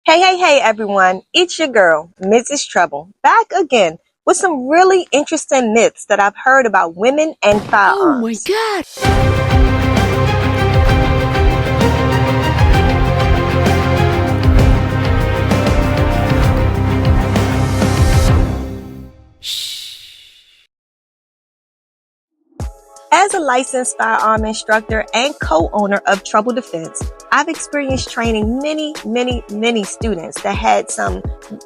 Hey, everyone. It's your girl, Mrs. Trouble, back again with some really interesting myths that I've heard about women and Oh my firearms. God! As a licensed firearm instructor and co-owner of Trouble Defense, I've experienced training many students that had some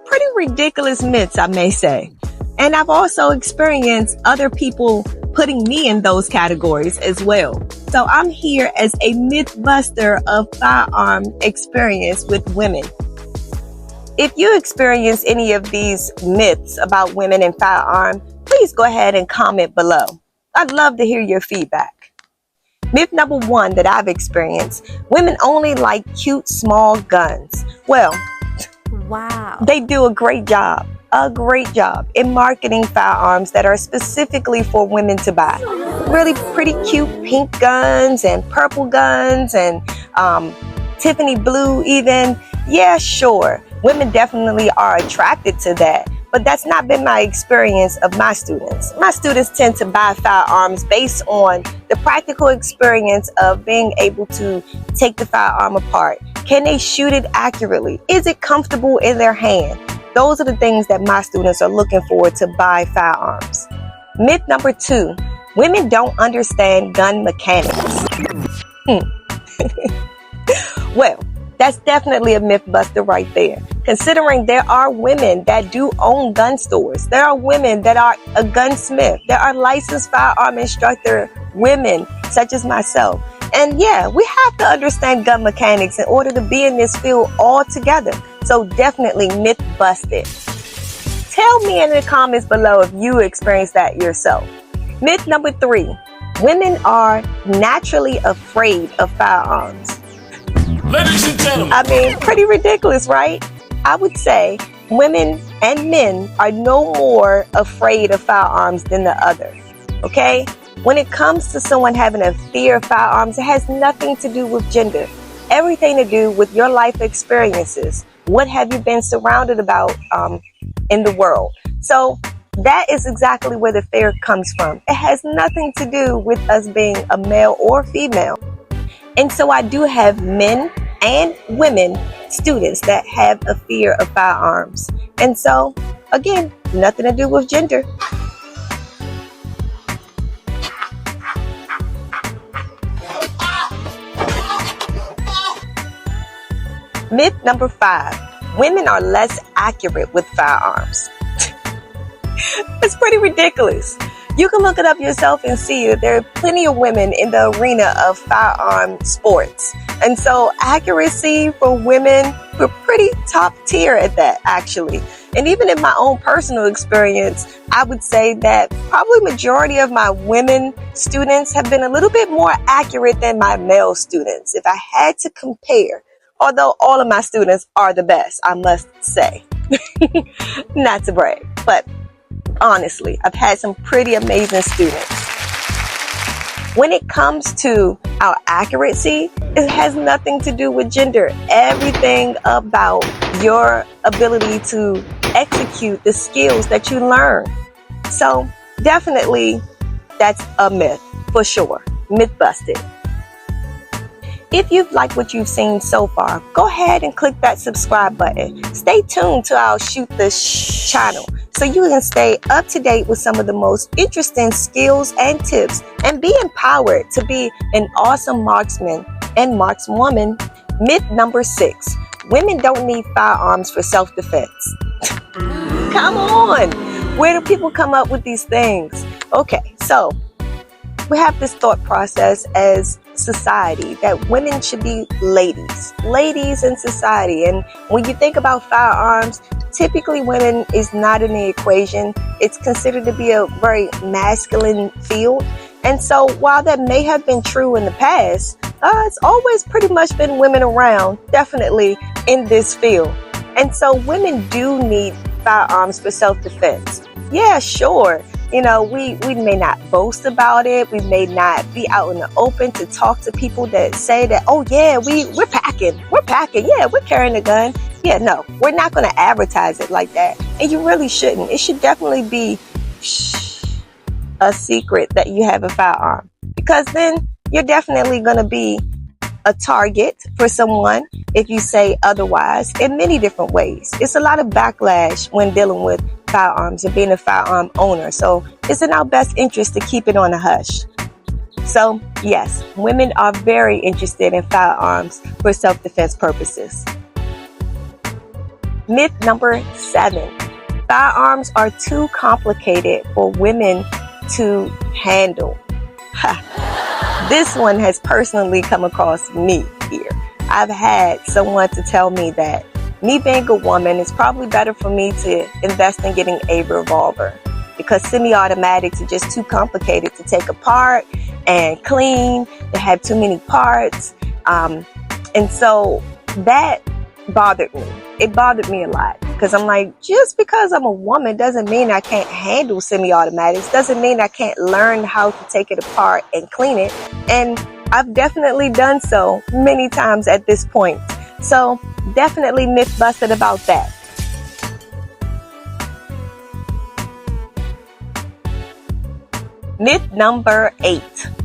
pretty ridiculous myths, I may say. And I've also experienced other people putting me in those categories as well. So I'm here as a myth buster of firearm experience with women. If you experience any of these myths about women and firearm, please go ahead and comment below. I'd love to hear your feedback. Myth number one that I've experienced: women only like cute small guns. Well, Wow. they do a great job in marketing firearms that are specifically for women to buy. Really pretty cute pink guns and purple guns and Tiffany blue even. Yeah, sure. Women definitely are attracted to that, but that's not been my experience of my students. My students tend to buy firearms based on the practical experience of being able to take the firearm apart. Can they shoot it accurately? Is it comfortable in their hand? Those are the things that my students are looking for to buy firearms. Myth number two: women don't understand gun mechanics. Well, that's definitely a myth buster right there. Considering there are women that do own gun stores. There are women that are a gunsmith. There are licensed firearm instructor women such as myself. And yeah, we have to understand gun mechanics in order to be in this field all together. So definitely myth busted. Tell me in the comments below if you experienced that yourself. Myth number three: women are naturally afraid of firearms. Ladies and gentlemen. I mean, pretty ridiculous, right? I would say women and men are no more afraid of firearms than the other, okay? When it comes to someone having a fear of firearms, it has nothing to do with gender. Everything to do with your life experiences. What have you been surrounded about in the world? So that is exactly where the fear comes from. It has nothing to do with us being a male or female. And so I do have men and women students that have a fear of firearms. And so, again, nothing to do with gender. Myth number five: women are less accurate with firearms. It's pretty ridiculous. You can look it up yourself and see that there are plenty of women in the arena of firearm sports. And so accuracy for women, we're pretty top tier at that, actually. And even in my own personal experience, I would say that probably majority of my women students have been a little bit more accurate than my male students, if I had to compare. Although all of my students are the best, I must say. Not to brag, but honestly, I've had some pretty amazing students. When it comes to our accuracy, it has nothing to do with gender. Everything about your ability to execute the skills that you learn. So definitely that's a myth for sure. Myth busted. If you've liked what you've seen so far, go ahead and click that subscribe button. Stay tuned to our Shoot This channel so you can stay up to date with some of the most interesting skills and tips and be empowered to be an awesome marksman and markswoman. Myth number six: women don't need firearms for self-defense. Come on! Where do people come up with these things? Okay, so we have this thought process as society that women should be ladies in society. And when you think about firearms, typically women is not in the equation. It's considered to be a very masculine field. And so while that may have been true in the past, it's always pretty much been women around, definitely in this field. And so women do need firearms for self-defense. Yeah, sure. You know, we may not boast about it. We may not be out in the open to talk to people that say that, oh yeah, we're packing. Yeah, we're carrying a gun. Yeah, no, we're not going to advertise it like that. And you really shouldn't. It should definitely be a secret that you have a firearm, because then you're definitely going to be a target for someone if you say otherwise in many different ways. It's a lot of backlash when dealing with firearms and being a firearm owner. So it's in our best interest to keep it on a hush. So yes, women are very interested in firearms for self-defense purposes. Myth number 7. Firearms are too complicated for women to handle. This one has personally come across me here. I've had someone to tell me that me being a woman, it's probably better for me to invest in getting a revolver, because semi-automatics are just too complicated to take apart and clean. They have too many parts. And so that bothered me. It bothered me a lot, because I'm like, just because I'm a woman doesn't mean I can't handle semi-automatics, doesn't mean I can't learn how to take it apart and clean it. And I've definitely done so many times at this point. So definitely myth busted about that. Myth number 8.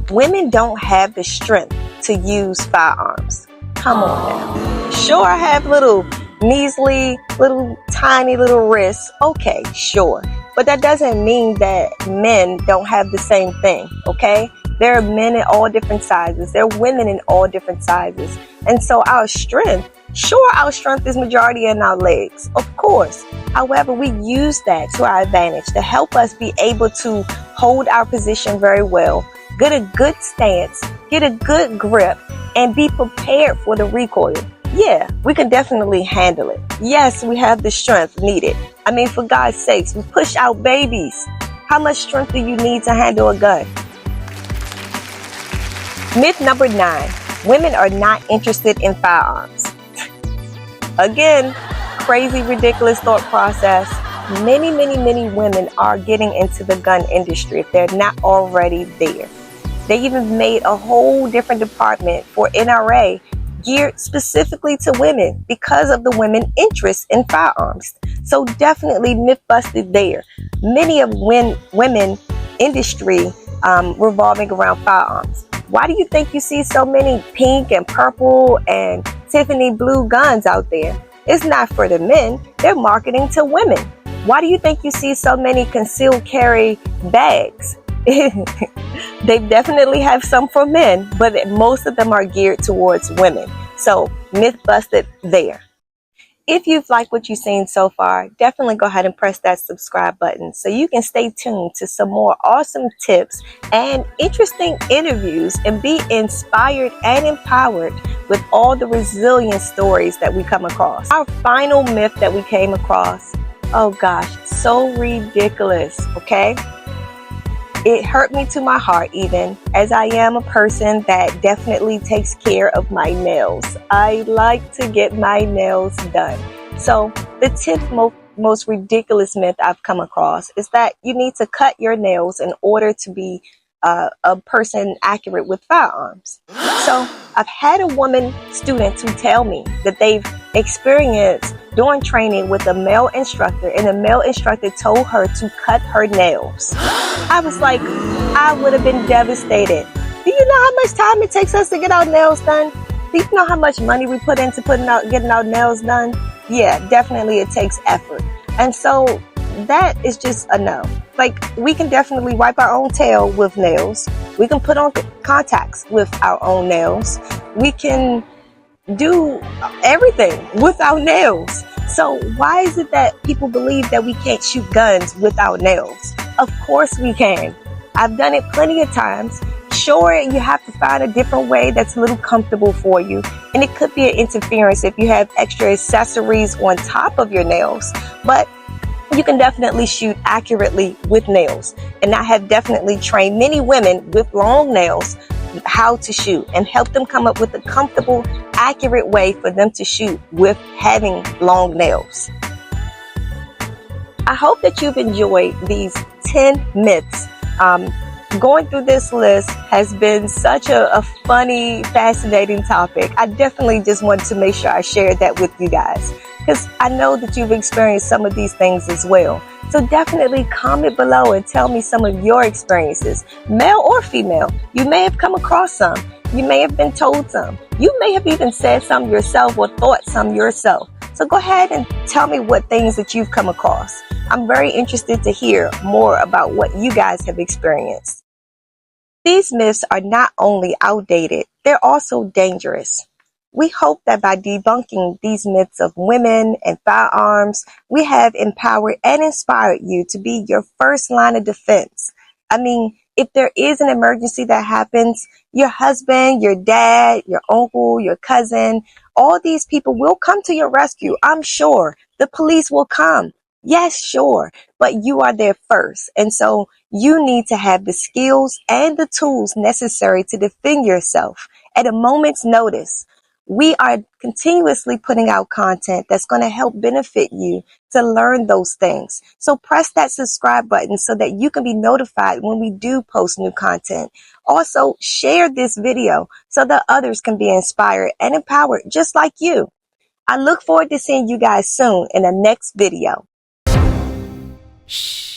Women don't have the strength to use firearms. Come on now. Sure, I have little measly, little tiny little wrists. Okay, sure. But that doesn't mean that men don't have the same thing, okay? There are men in all different sizes. There are women in all different sizes. And so our strength is majority in our legs, of course. However, we use that to our advantage to help us be able to hold our position very well, get a good stance, get a good grip, and be prepared for the recoil. Yeah, we can definitely handle it. Yes, we have the strength needed. I mean, for God's sakes, we push out babies. How much strength do you need to handle a gun? Myth number 9. Women are not interested in firearms. Again, crazy, ridiculous thought process. Many women are getting into the gun industry if they're not already there. They even made a whole different department for NRA geared specifically to women because of the women interest in firearms. So definitely myth busted there. Many of women industry revolving around firearms. Why do you think you see so many pink and purple and Tiffany blue guns out there? It's not for the men. They're marketing to women. Why do you think you see so many concealed carry bags? They definitely have some for men, but most of them are geared towards women. So myth busted there. If you've liked what you've seen so far, definitely go ahead and press that subscribe button so you can stay tuned to some more awesome tips and interesting interviews and be inspired and empowered with all the resilient stories that we come across. Our final myth that we came across, oh gosh, so ridiculous, okay? It hurt me to my heart even, as I am a person that definitely takes care of my nails. I like to get my nails done. So the 10th most ridiculous myth I've come across is that you need to cut your nails in order to be a person accurate with firearms. So I've had a woman student to tell me that they've experienced doing training with a male instructor, and the male instructor told her to cut her nails. I was like, I would have been devastated. Do you know how much time it takes us to get our nails done? Do you know how much money we put into getting our nails done? Yeah, definitely it takes effort. And so that is just a no. Like, we can definitely wipe our own tail with nails. We can put on contacts with our own nails. We can do everything with our nails. So why is it that people believe that we can't shoot guns without nails? Of course we can. I've done it plenty of times. Sure, you have to find a different way that's a little comfortable for you. And it could be an interference if you have extra accessories on top of your nails. But you can definitely shoot accurately with nails. And I have definitely trained many women with long nails how to shoot and help them come up with a comfortable, accurate way for them to shoot with having long nails. I hope that you've enjoyed these 10 myths. Going through this list has been such a funny, fascinating topic. I definitely just wanted to make sure I shared that with you guys. because I know that you've experienced some of these things as well. So definitely comment below and tell me some of your experiences, male or female. You may have come across some. You may have been told some. You may have even said some yourself or thought some yourself. So go ahead and tell me what things that you've come across. I'm very interested to hear more about what you guys have experienced. These myths are not only outdated, they're also dangerous. We hope that by debunking these myths of women and firearms, we have empowered and inspired you to be your first line of defense. I mean, if there is an emergency that happens, your husband, your dad, your uncle, your cousin, all these people will come to your rescue. I'm sure the police will come. Yes, sure. But you are there first. And so you need to have the skills and the tools necessary to defend yourself at a moment's notice. We are continuously putting out content that's going to help benefit you to learn those things. So press that subscribe button so that you can be notified when we do post new content. Also, share this video so that others can be inspired and empowered just like you. I look forward to seeing you guys soon in the next video. Shh.